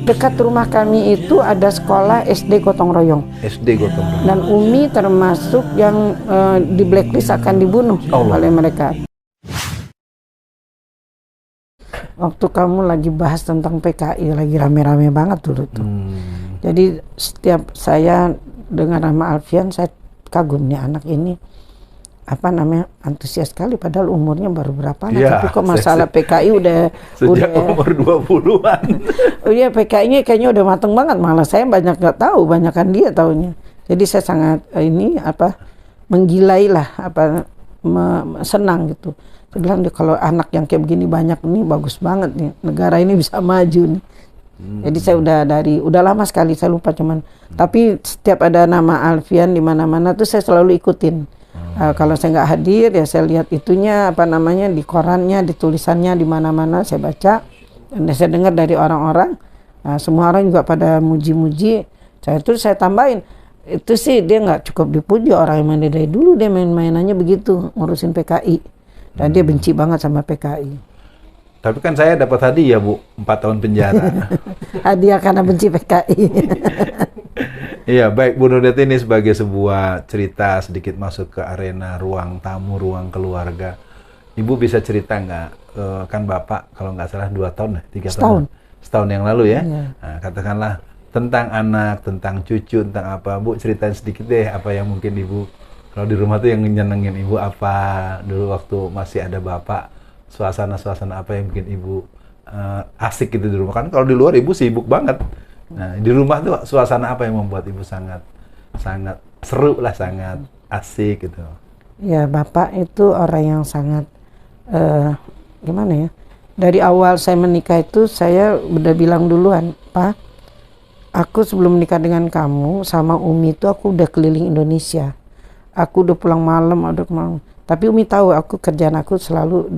dekat rumah kami itu ada sekolah SD gotong royong. SD gotong royong. Dan Umi termasuk yang di blacklist akan dibunuh oleh mereka. Waktu kamu lagi bahas tentang PKI, lagi rame-rame banget dulu tuh. Jadi setiap saya dengar nama Alfian, saya kagum nih anak ini. Apa namanya, antusias sekali padahal umurnya baru berapa ya, tapi kok masalah PKI sejak umur 20-an. Oh iya, PKI-nya kayaknya udah mateng banget, malah saya banyak nggak tahu, banyakan dia taunya. Jadi saya sangat menggilai lah, senang gitu. Saya bilang kalau anak yang kayak begini banyak nih, bagus banget nih, negara ini bisa maju nih. Jadi saya udah lama sekali, saya lupa cuman tapi setiap ada nama Alfian di mana-mana tuh saya selalu ikutin. Kalau saya nggak hadir ya saya lihat itunya di korannya, di tulisannya di mana-mana saya baca dan saya dengar dari orang-orang. Semua orang juga pada muji-muji. Saya tambahin itu sih dia nggak cukup dipuji, orang yang dari dulu dia main-mainannya begitu ngurusin PKI dan dia benci banget sama PKI. Tapi kan saya dapat hadiah Bu, 4 tahun penjara. Hadiah karena benci PKI. Iya, baik Bu Nurdiati, ini sebagai sebuah cerita sedikit masuk ke arena ruang tamu, ruang keluarga. Ibu bisa cerita nggak, kan Bapak kalau nggak salah 2 tahun, 3 tahun? Setahun yang lalu ya? Iya. Nah, katakanlah tentang anak, tentang cucu, tentang apa, Bu ceritain sedikit deh apa yang mungkin Ibu, kalau di rumah tuh yang nyenengin Ibu apa, dulu waktu masih ada Bapak, suasana-suasana apa yang bikin Ibu asik gitu di rumah, kan kalau di luar Ibu sibuk banget. Nah, di rumah tuh suasana apa yang membuat Ibu sangat seru lah, sangat asik gitu? Ya, Bapak itu orang yang sangat gimana ya? Dari awal saya menikah itu saya udah bilang duluan, Pak, aku sebelum menikah dengan kamu sama Umi itu aku udah keliling Indonesia. Aku udah pulang malam, tapi Umi tahu aku kerjaan aku selalu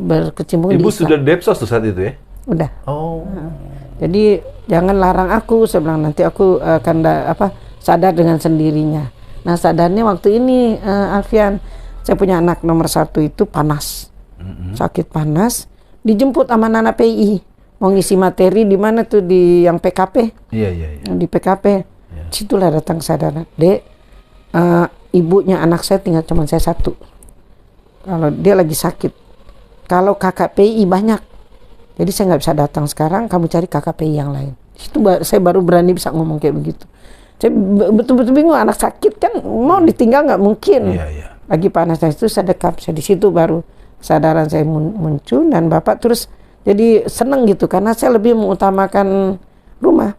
berkecimpung di Islam. Ibu sudah Depsos tuh saat itu ya? Udah. Oh. Jadi jangan larang aku, saya bilang nanti aku akan sadar dengan sendirinya. Nah sadarnya waktu ini Alfian, saya punya anak nomor 1 itu panas, sakit panas, dijemput sama Nana PI, mau ngisi materi di mana tuh di yang PKP, iya. Di PKP, situlah datang kesadaran, Dek, ibunya anak saya tinggal cuma saya 1, kalau dia lagi sakit, kalau kakak PI banyak. Jadi saya nggak bisa datang sekarang, kamu cari KKPI yang lain. Itu saya baru berani bisa ngomong kayak begitu. Saya betul-betul bingung, anak sakit kan mau ditinggal nggak mungkin. Iya. Lagi panas, itu saya dekap, saya di situ baru kesadaran saya muncul dan Bapak terus jadi seneng gitu karena saya lebih mengutamakan rumah.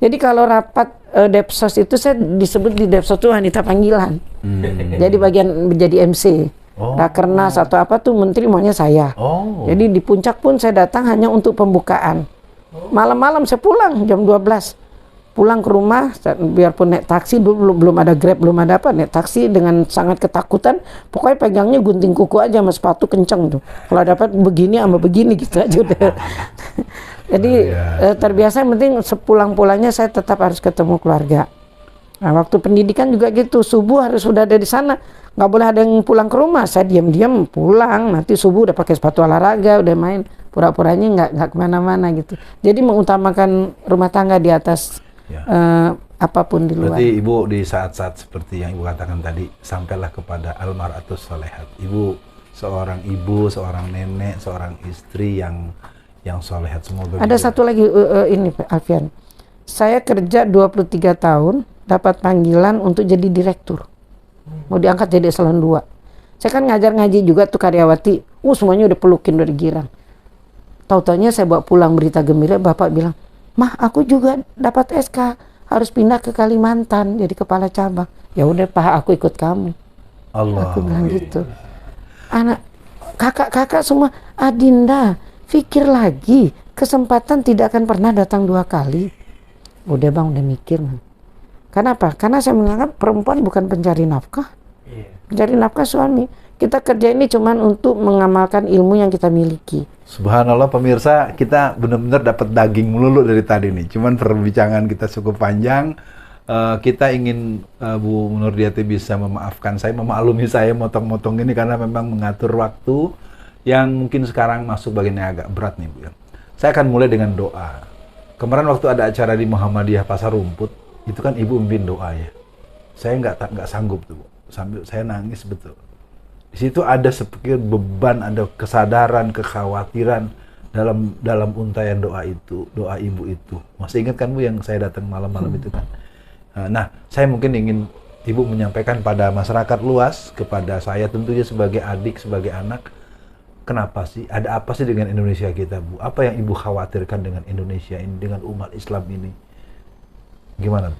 Jadi kalau rapat Depsos itu saya disebut di Depsos itu wanita panggilan. Jadi menjadi MC. Rakernas atau apa tuh menteri maunya saya. Jadi di puncak pun saya datang hanya untuk pembukaan. Malam-malam saya pulang jam 12. Pulang ke rumah, biarpun naik taksi dulu belum ada Grab, belum ada apa, naik taksi dengan sangat ketakutan. Pokoknya pegangnya gunting kuku aja sama sepatu kenceng tuh. Kalau dapat begini sama begini gitu aja udah. Jadi terbiasa, yang penting sepulang-pulangnya saya tetap harus ketemu keluarga. Nah, waktu pendidikan juga gitu, subuh harus sudah ada di sana. Nggak boleh ada yang pulang ke rumah, saya diam-diam pulang, nanti subuh udah pakai sepatu olahraga, udah main, pura-puranya nggak kemana-mana gitu. Jadi mengutamakan rumah tangga di atas apapun di luar. Berarti Ibu di saat-saat seperti yang Ibu katakan tadi, sampailah kepada almar'atus sholihat. Ibu, seorang nenek, seorang istri yang sholehat semua. Ada satu lagi ini Alfian, saya kerja 23 tahun, dapat panggilan untuk jadi direktur. Mau diangkat jadi eselon 2. Saya kan ngajar ngaji juga tuh karyawati. Semuanya udah pelukin, udah digirang. Tahu-taunya saya bawa pulang berita gembira, Bapak bilang, "Mah, aku juga dapat SK, harus pindah ke Kalimantan jadi kepala cabang." Ya udah Pak, aku ikut kamu. Aku bilang gitu. Anak kakak-kakak semua, Adinda, pikir lagi, kesempatan tidak akan pernah datang 2 kali. Udah Bang, udah mikir. Kenapa? Karena saya menganggap perempuan bukan pencari nafkah. Pencari nafkah suami. Kita kerja ini cuman untuk mengamalkan ilmu yang kita miliki. Subhanallah pemirsa, kita benar-benar dapat daging melulu dari tadi nih. Cuman perbincangan kita cukup panjang. Kita ingin Bu Nurdiati bisa memaafkan saya, memaklumi saya motong-motong ini karena memang mengatur waktu yang mungkin sekarang masuk bagian yang agak berat nih Bu. Saya akan mulai dengan doa. Kemarin waktu ada acara di Muhammadiyah Pasar Rumput, itu kan ibu memimpin doa ya. Saya nggak sanggup tuh, Bu. Sambil saya nangis betul. Di situ ada sepikir beban, ada kesadaran, kekhawatiran dalam untayan doa itu, doa ibu itu. Masih ingat kan Bu yang saya datang malam-malam itu kan? Nah, saya mungkin ingin ibu menyampaikan pada masyarakat luas, kepada saya tentunya sebagai adik, sebagai anak, kenapa sih? Ada apa sih dengan Indonesia kita, Bu? Apa yang ibu khawatirkan dengan Indonesia ini, dengan umat Islam ini? Gimana, Bu?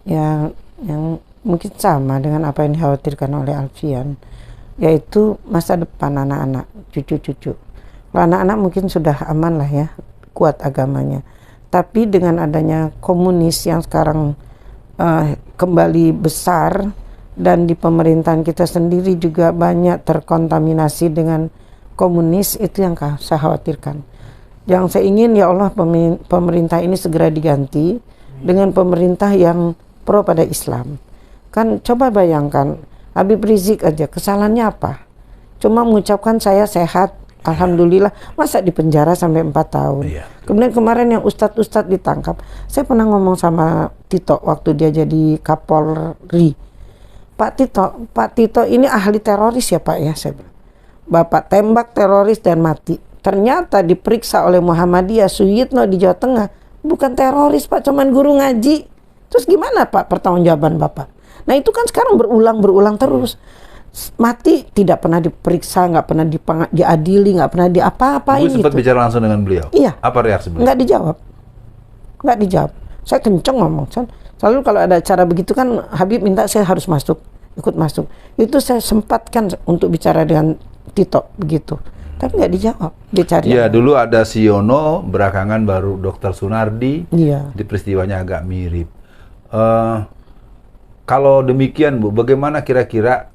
Ya, yang mungkin sama dengan apa yang dikhawatirkan oleh Alfian, yaitu masa depan anak-anak, cucu-cucu. Kalau anak-anak mungkin sudah aman lah ya, kuat agamanya. Tapi dengan adanya komunis yang sekarang kembali besar, dan di pemerintahan kita sendiri juga banyak terkontaminasi dengan komunis, itu yang saya khawatirkan. Yang saya ingin ya Allah pemerintah ini segera diganti dengan pemerintah yang pro pada Islam. Kan coba bayangkan Habib Rizik aja kesalahannya apa? Cuma mengucapkan saya sehat, alhamdulillah, masa dipenjara sampai 4 tahun. Kemudian kemarin yang ustadz-ustadz ditangkap. Saya pernah ngomong sama Tito waktu dia jadi Kapolri. Pak Tito ini ahli teroris ya Pak ya, saya bilang. Bapak tembak teroris dan mati. Ternyata diperiksa oleh Muhammadiyah Suyitno di Jawa Tengah, bukan teroris Pak, cuman guru ngaji. Terus gimana Pak pertanggungjawaban Bapak? Nah itu kan sekarang berulang terus. Mati tidak pernah diperiksa, nggak pernah diadili, nggak pernah diapa-apain. Ibu sempat bicara langsung dengan beliau? Iya. Apa reaksi beliau? Nggak dijawab. Saya kenceng ngomong. Selalu kalau ada acara begitu kan Habib minta saya harus ikut masuk. Itu saya sempatkan untuk bicara dengan Tito begitu. Tapi nggak dijawab. Dicari. Iya, dulu ada Siono, belakangan baru Dr. Sunardi. Iya. Di peristiwanya agak mirip. Kalau demikian Bu, bagaimana kira-kira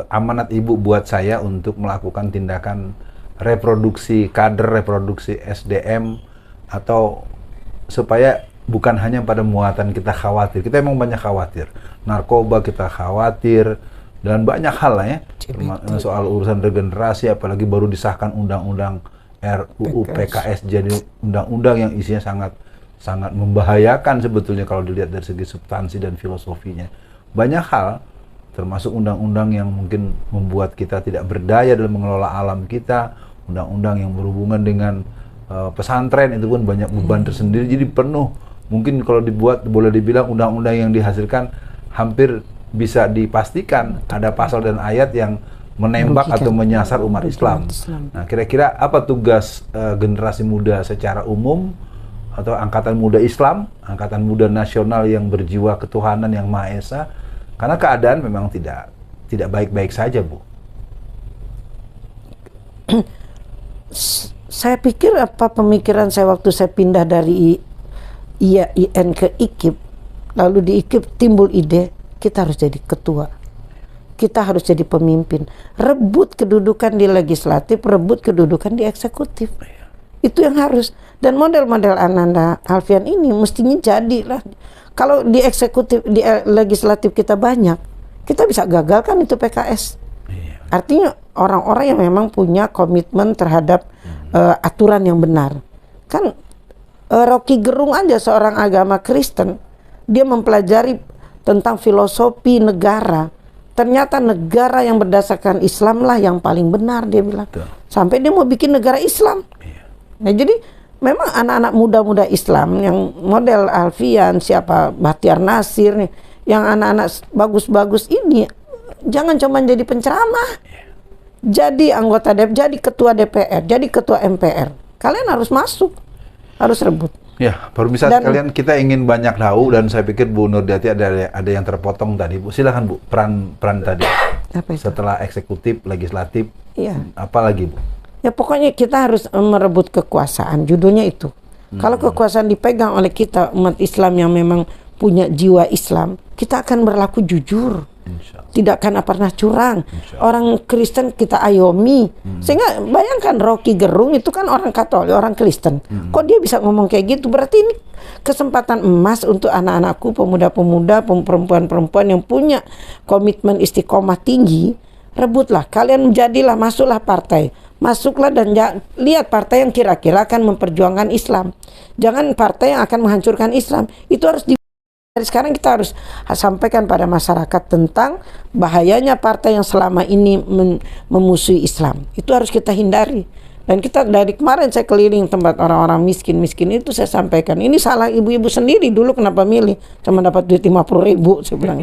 amanat Ibu buat saya untuk melakukan tindakan reproduksi kader, reproduksi SDM, atau supaya bukan hanya pada muatan kita khawatir. Kita emang banyak khawatir. Narkoba kita khawatir, dan banyak hal lah ya. Soal urusan regenerasi, apalagi baru disahkan undang-undang RUU PKS jadi undang-undang yang isinya sangat membahayakan sebetulnya kalau dilihat dari segi substansi dan filosofinya. Banyak hal, termasuk undang-undang yang mungkin membuat kita tidak berdaya dalam mengelola alam kita, undang-undang yang berhubungan dengan pesantren, itu pun banyak beban tersendiri, jadi penuh. Mungkin kalau dibuat, boleh dibilang undang-undang yang dihasilkan hampir bisa dipastikan ada pasal dan ayat yang menembak atau menyasar umat Islam. Nah, kira-kira apa tugas generasi muda secara umum, atau angkatan muda Islam, angkatan muda nasional yang berjiwa ketuhanan yang Maha Esa? Karena keadaan memang tidak baik-baik saja, Bu. Saya pikir pemikiran saya waktu saya pindah dari IAIN ke IKIP, lalu di IKIP timbul ide kita harus jadi ketua, kita harus jadi pemimpin, rebut kedudukan di legislatif, rebut kedudukan di eksekutif. Itu yang harus. Dan model-model Ananda Alfian ini mestinya jadilah. Kalau di eksekutif, di legislatif kita banyak, kita bisa gagalkan itu PKS. Artinya orang-orang yang memang punya komitmen terhadap aturan yang benar. Kan Rocky Gerung aja seorang agama Kristen, dia mempelajari tentang filosofi negara. Ternyata negara yang berdasarkan Islam lah yang paling benar, dia bilang. Sampai dia mau bikin negara Islam. Nah jadi memang anak-anak muda-muda Islam yang model Alfian, siapa Bahtiar Nasir nih, yang anak-anak bagus-bagus ini, jangan cuma jadi penceramah, jadi anggota DPR, jadi ketua DPR, jadi ketua MPR. Kalian harus masuk, harus rebut. Ya, pemirsa sekalian, kita ingin banyak tahu, dan saya pikir Bu Nurdiati ada yang terpotong tadi, Bu. Silakan Bu, peran tadi. Apa itu? Setelah eksekutif, legislatif, iya. Apa lagi, Bu? Ya pokoknya kita harus merebut kekuasaan, judulnya itu. Kalau kekuasaan dipegang oleh kita, umat Islam yang memang punya jiwa Islam, kita akan berlaku jujur. Tidak akan pernah curang. Orang Kristen kita ayomi. Sehingga bayangkan Rocky Gerung itu kan orang Katolik, orang Kristen. Kok dia bisa ngomong kayak gitu? Berarti ini kesempatan emas untuk anak-anakku, pemuda-pemuda, perempuan-perempuan yang punya komitmen istiqomah tinggi. Rebutlah, kalian jadilah, masuklah partai, masuklah dan lihat partai yang kira-kira akan memperjuangkan Islam. Jangan partai yang akan menghancurkan Islam. Itu harus dari sekarang kita harus sampaikan pada masyarakat tentang bahayanya partai yang selama ini memusuhi Islam. Itu harus kita hindari. Dan kita dari kemarin saya keliling tempat orang-orang miskin itu saya sampaikan, ini salah ibu-ibu sendiri dulu kenapa milih, cuma dapat duit 50.000 saya bilang.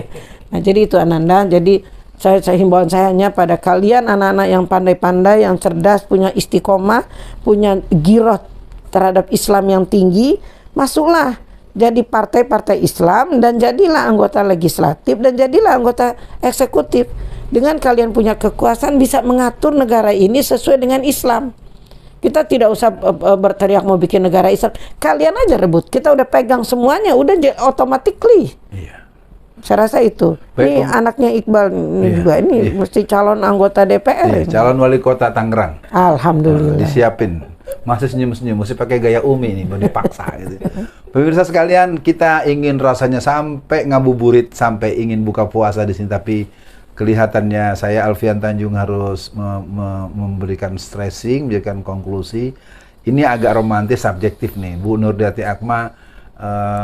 Nah jadi itu Ananda, jadi saya himbauan saya hanya pada kalian anak-anak yang pandai-pandai, yang cerdas, punya istiqomah, punya giroh terhadap Islam yang tinggi, masuklah jadi partai-partai Islam dan jadilah anggota legislatif dan jadilah anggota eksekutif. Dengan kalian punya kekuasaan bisa mengatur negara ini sesuai dengan Islam. Kita tidak usah berteriak mau bikin negara Islam. Kalian aja rebut. Kita udah pegang semuanya, udah automatically. Iya. Saya rasa itu. Baik, ini anaknya Iqbal juga ini mesti calon anggota DPR. Calon wali kota Tangerang. Alhamdulillah. Disiapin. Masih senyum-senyum, mesti pakai gaya Umi nih, mau dipaksa gitu. Pemirsa sekalian, kita ingin rasanya sampai ngabuburit, sampai ingin buka puasa di sini, tapi kelihatannya saya Alfian Tanjung harus memberikan stressing, memberikan konklusi. Ini agak romantis, subjektif nih. Bu Nurdiati Akma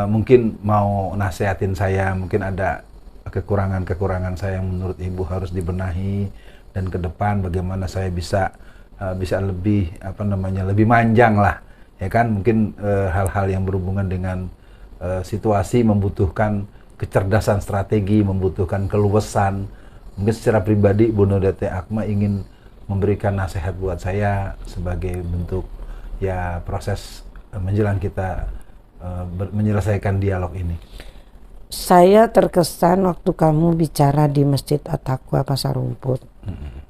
mungkin mau nasihatin saya, mungkin ada kekurangan-kekurangan saya yang menurut Ibu harus dibenahi, dan ke depan bagaimana saya bisa lebih lebih manjang lah, ya kan? Mungkin hal-hal yang berhubungan dengan situasi membutuhkan kecerdasan strategi, membutuhkan keluasan. Mungkin secara pribadi Bu Nurdiati Akma ingin memberikan nasihat buat saya sebagai bentuk ya proses menjelang kita menyelesaikan dialog ini. Saya terkesan waktu kamu bicara di Masjid At-Taqwa Pasar Rumput,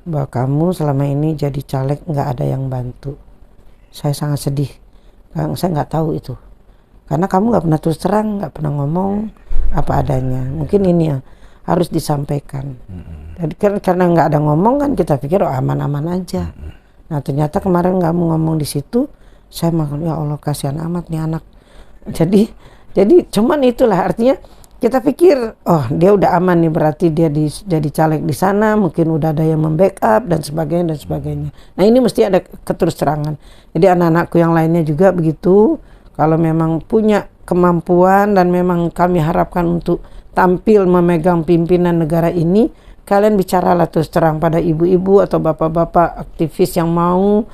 bahwa kamu selama ini jadi caleg nggak ada yang bantu. Saya sangat sedih, saya nggak tahu itu, karena kamu nggak pernah terus terang, nggak pernah ngomong apa adanya. Mungkin ini yang harus disampaikan. Jadi karena nggak ada ngomong kan kita pikir aman-aman aja. Nah ternyata kemarin kamu ngomong di situ, saya makan ya Allah kasihan amat nih anak. Jadi cuman itulah artinya. Kita pikir, oh dia udah aman nih, berarti dia jadi caleg di sana, mungkin udah ada yang membackup dan sebagainya dan sebagainya. Nah ini mesti ada keterus terangan. Jadi anak-anakku yang lainnya juga begitu. Kalau memang punya kemampuan dan memang kami harapkan untuk tampil memegang pimpinan negara ini, kalian bicaralah terus terang pada ibu-ibu atau bapak-bapak aktivis yang mau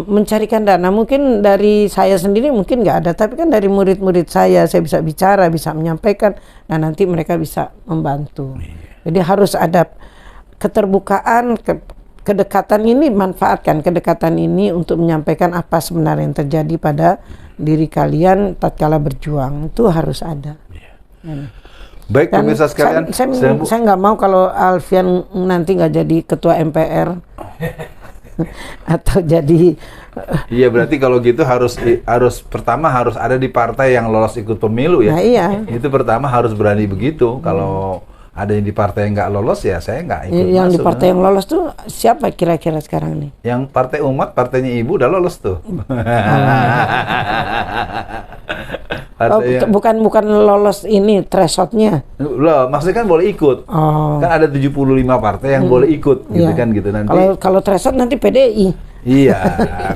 mencarikan dana. Mungkin dari saya sendiri mungkin nggak ada, tapi kan dari murid-murid saya bisa bicara, bisa menyampaikan, dan nanti mereka bisa membantu. Jadi harus ada keterbukaan, kedekatan ini, manfaatkan kedekatan ini untuk menyampaikan apa sebenarnya yang terjadi pada diri kalian tatkala berjuang, itu harus ada. Baik pemirsa sekalian, saya nggak mau kalau Alfian nanti nggak jadi ketua MPR. Atau jadi iya, berarti kalau gitu pertama harus ada di partai yang lolos ikut pemilu ya. Nah, iya. Itu pertama harus berani begitu. Kalau ada yang di partai yang nggak lolos ya saya nggak ikut yang masuk. Di partai yang lolos tuh siapa kira-kira sekarang nih? Yang partai umat, partainya Ibu udah lolos tuh. Bukan lolos ini thresholdnya. Loh, maksudnya kan boleh ikut. Kan ada 75 partai yang boleh ikut gitu kan gitu nanti. Kalau threshold nanti PDI. Iya,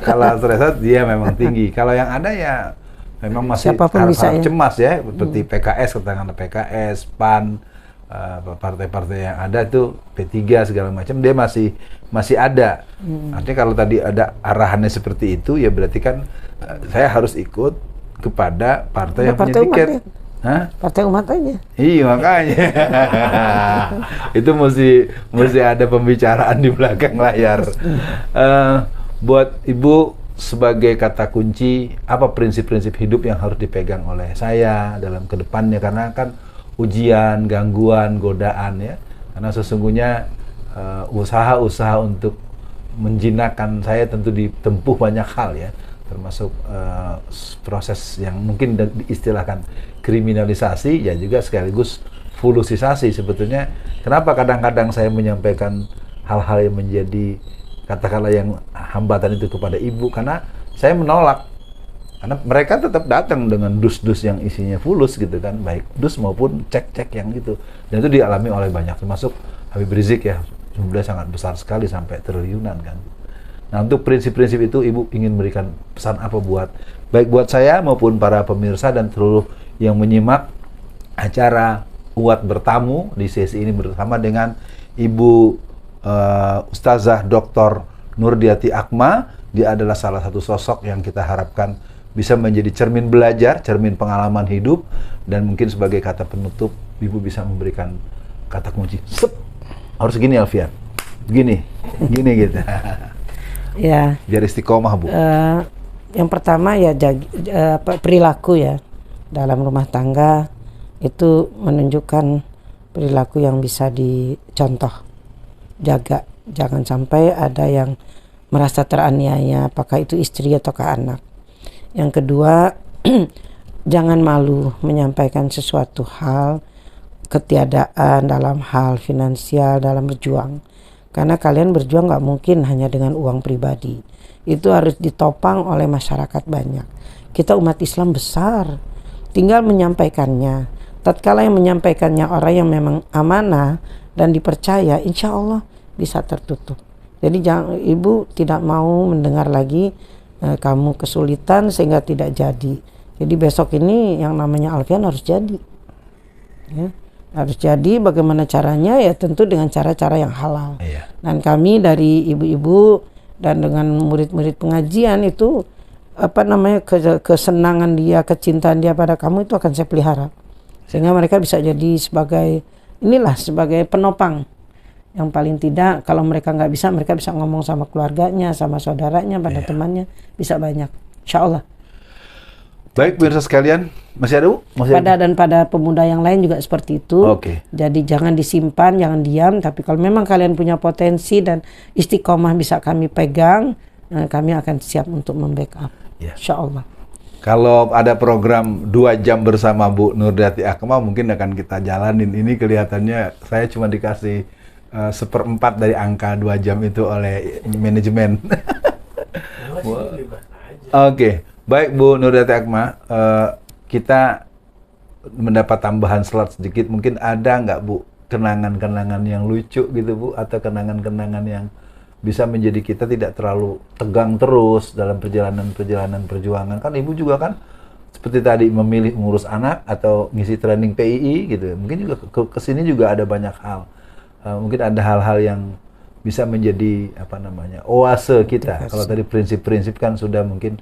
kalau threshold dia memang tinggi. Kalau yang ada ya memang masih harap cemas ya, seperti PKS, katakanlah PKS, PAN, partai-partai yang ada itu P3 segala macam dia masih ada. Artinya kalau tadi ada arahannya seperti itu ya berarti kan saya harus ikut kepada partai yang punya tiket. Partai umat aja. Iya makanya. Itu mesti ada pembicaraan di belakang layar. Buat Ibu sebagai kata kunci, apa prinsip-prinsip hidup yang harus dipegang oleh saya dalam kedepannya, karena kan ujian, gangguan, godaan ya. Karena sesungguhnya usaha-usaha untuk menjinakkan saya tentu ditempuh banyak hal ya, termasuk proses yang mungkin diistilahkan kriminalisasi ya, juga sekaligus fulusisasi sebetulnya. Kenapa kadang-kadang saya menyampaikan hal-hal yang menjadi katakanlah yang hambatan itu kepada Ibu, karena saya menolak. Karena mereka tetap datang dengan dus-dus yang isinya fulus gitu kan, baik dus maupun cek-cek yang itu. Dan itu dialami oleh banyak, termasuk Habib Rizik ya, jumlahnya sangat besar sekali sampai triliunan kan. Nah, untuk prinsip-prinsip itu Ibu ingin berikan pesan apa baik buat saya maupun para pemirsa dan seluruh yang menyimak acara UAT bertamu di sesi ini bersama dengan Ibu Ustazah Dr. Nurdiati Akma. Dia adalah salah satu sosok yang kita harapkan bisa menjadi cermin belajar, cermin pengalaman hidup, dan mungkin sebagai kata penutup Ibu bisa memberikan kata kunci. Harus gini Alfian, gini gitu. Ya. Biar istiqomah Bu. Yang pertama ya perilaku ya dalam rumah tangga itu menunjukkan perilaku yang bisa dicontoh, jaga, jangan sampai ada yang merasa teraniaya, apakah itu istri ataukah anak. Yang kedua, jangan malu menyampaikan sesuatu hal ketiadaan dalam hal finansial dalam berjuang. Karena kalian berjuang nggak mungkin hanya dengan uang pribadi. Itu harus ditopang oleh masyarakat banyak. Kita umat Islam besar, tinggal menyampaikannya. Tatkala yang menyampaikannya orang yang memang amanah dan dipercaya, insya Allah bisa tertutup. Jadi Ibu tidak mau mendengar lagi kamu kesulitan sehingga tidak jadi. Jadi besok ini yang namanya Alfian harus jadi. Ya. Harus jadi, bagaimana caranya ya tentu dengan cara-cara yang halal. Iya. Dan kami dari ibu-ibu dan dengan murid-murid pengajian itu kesenangan dia, kecintaan dia pada kamu itu akan saya pelihara. Sehingga mereka bisa jadi sebagai penopang. Yang paling tidak kalau mereka nggak bisa, mereka bisa ngomong sama keluarganya, sama saudaranya, pada temannya, bisa banyak. Insya Allah. Baik pemirsa sekalian, masih ada Bu? Pada pemuda yang lain juga seperti itu. Oke. Jadi jangan disimpan, jangan diam. Tapi kalau memang kalian punya potensi dan istiqomah bisa kami pegang, kami akan siap untuk membackup. Ya. Insya Allah. Kalau ada program 2 jam bersama Bu Nurdiati Akma, mungkin akan kita jalanin. Ini kelihatannya saya cuma dikasih 1/4 dari angka 2 jam itu oleh manajemen. Oke. Baik Bu Nurdiati Akma, kita mendapat tambahan slot sedikit. Mungkin ada nggak Bu kenangan-kenangan yang lucu gitu Bu, atau kenangan-kenangan yang bisa menjadi kita tidak terlalu tegang terus dalam perjalanan perjuangan. Kan Ibu juga kan seperti tadi memilih mengurus anak atau ngisi training PII gitu. Mungkin juga kesini juga ada banyak hal. Mungkin ada hal-hal yang bisa menjadi oase kita. Kalau tadi prinsip-prinsip kan sudah mungkin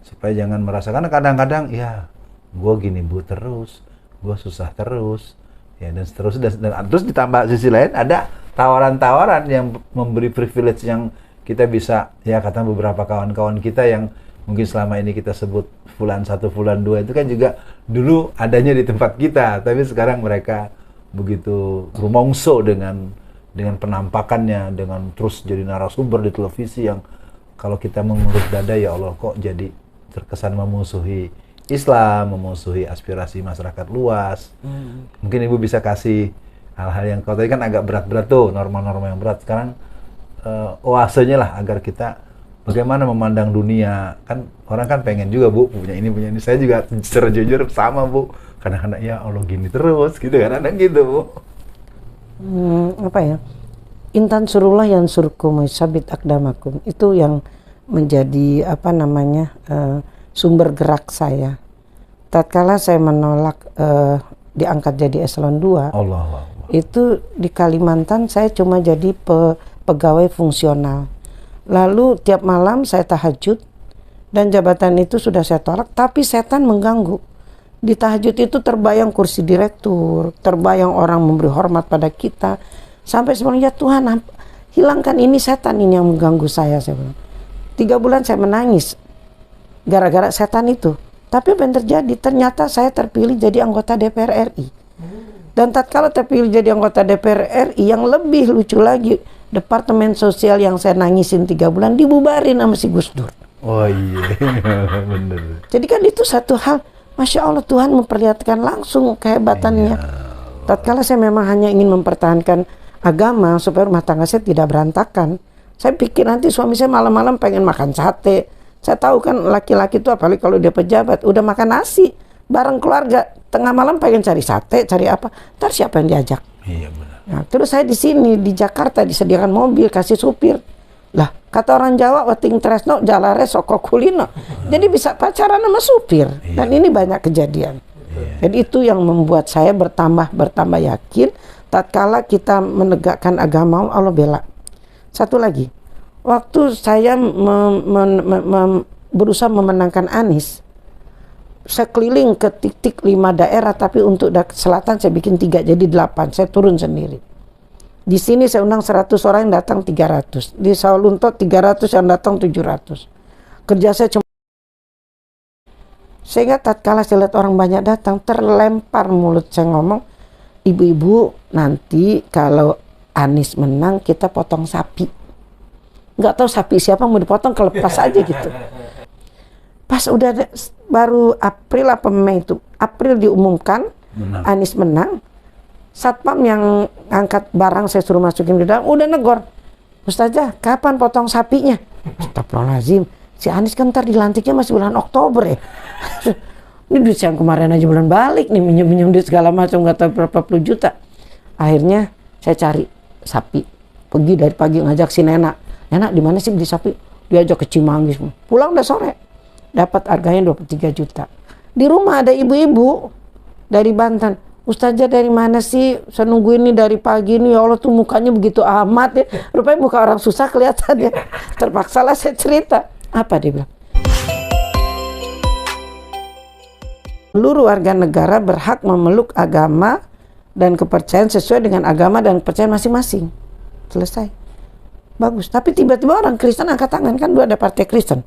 supaya jangan merasa, karena kadang-kadang ya gue gini Bu terus, gue susah terus ya, dan seterusnya, dan terus ditambah sisi lain ada tawaran-tawaran yang memberi privilege yang kita bisa, ya kata beberapa kawan-kawan kita yang mungkin selama ini kita sebut fulan 1, fulan 2 itu kan juga dulu adanya di tempat kita, tapi sekarang mereka begitu rumongso dengan penampakannya, dengan terus jadi narasumber di televisi yang kalau kita mengurus dada, ya Allah kok jadi terkesan memusuhi Islam, memusuhi aspirasi masyarakat luas. Mungkin Ibu bisa kasih hal-hal yang kalau tadi kan agak berat-berat tuh, norma-norma yang berat. Sekarang oasenya lah agar kita bagaimana memandang dunia. Kan orang kan pengen juga Bu punya ini. Saya juga secara jujur sama Bu. Kadang-kadang ya Allah gini terus gitu kan, kadang gitu Bu. Intan surullah yang surkum sabit akdamakum, itu yang menjadi sumber gerak saya. Tatkala saya menolak diangkat jadi eselon 2, Allah. Itu di Kalimantan saya cuma jadi pegawai fungsional. Lalu tiap malam saya tahajud dan jabatan itu sudah saya tolak, tapi setan mengganggu. Di tahajud itu terbayang kursi direktur, terbayang orang memberi hormat pada kita. Sampai sebenarnya, ya Tuhan, hilangkan ini setan ini yang mengganggu saya bilang. 3 bulan saya menangis gara-gara setan itu. Tapi apa yang terjadi? Ternyata saya terpilih jadi anggota DPR RI. Dan tatkala terpilih jadi anggota DPR RI, yang lebih lucu lagi, Departemen Sosial yang saya nangisin 3 bulan dibubarin sama si Gus Dur. Oh iya, bener. Jadi kan itu satu hal, Masya Allah, Tuhan memperlihatkan langsung kehebatannya. Tatkala saya memang hanya ingin mempertahankan agama supaya rumah tangga saya tidak berantakan. Saya pikir nanti suami saya malam-malam pengen makan sate. Saya tahu kan laki-laki itu apalagi kalau dia pejabat, udah makan nasi bareng keluarga, tengah malam pengen cari sate, cari apa, ntar siapa yang diajak? Iya benar. Nah, terus saya di sini di Jakarta disediakan mobil, kasih supir. Lah, Kata orang Jawa, weting tresno jalare soko kulino. Jadi bisa pacaran sama supir. Dan ini banyak kejadian. Jadi itu yang membuat saya bertambah yakin tatkala kita menegakkan agama Allah bela. Satu lagi, waktu saya berusaha memenangkan Anies, saya keliling ke titik 5 daerah, tapi untuk selatan saya bikin 3 jadi 8. Saya turun sendiri. Di sini saya undang 100 orang yang datang 300. Di Sawalunto 300 yang datang 700. Kerja saya cuma sehingga tatkala saya lihat orang banyak datang, terlempar mulut saya ngomong, ibu-ibu nanti kalau Anies menang kita potong sapi. Nggak tahu sapi siapa mau dipotong, kelepas aja gitu. Pas udah baru April apa Mei itu, April diumumkan Anies menang. Satpam yang angkat barang saya suruh masukin ke dalam, udah negor. Ustazah, kapan potong sapinya? Astagfirullahaladzim, si Anies kan ntar dilantiknya masih bulan Oktober ya. Ini duit yang kemarin aja bulan balik nih, minjem duit segala macam, nggak tahu berapa puluh juta. Akhirnya saya cari sapi, pergi dari pagi ngajak si Nenak. Nenak di mana sih beli sapi? Diajak ke Cimanggis. Pulang udah sore, dapat harganya 23 juta. Di rumah ada ibu-ibu dari Banten. Ustazah dari mana sih? Saya nunggu ini dari pagi nih. Ya Allah tuh mukanya begitu amat ya. Rupanya muka orang susah kelihatan ya. Terpaksalah saya cerita. Apa dia bilang? Seluruh warga negara berhak memeluk agama dan kepercayaan sesuai dengan agama dan kepercayaan masing-masing. Selesai. Bagus. Tapi tiba-tiba orang Kristen angkat tangan, kan dua ada partai Kristen.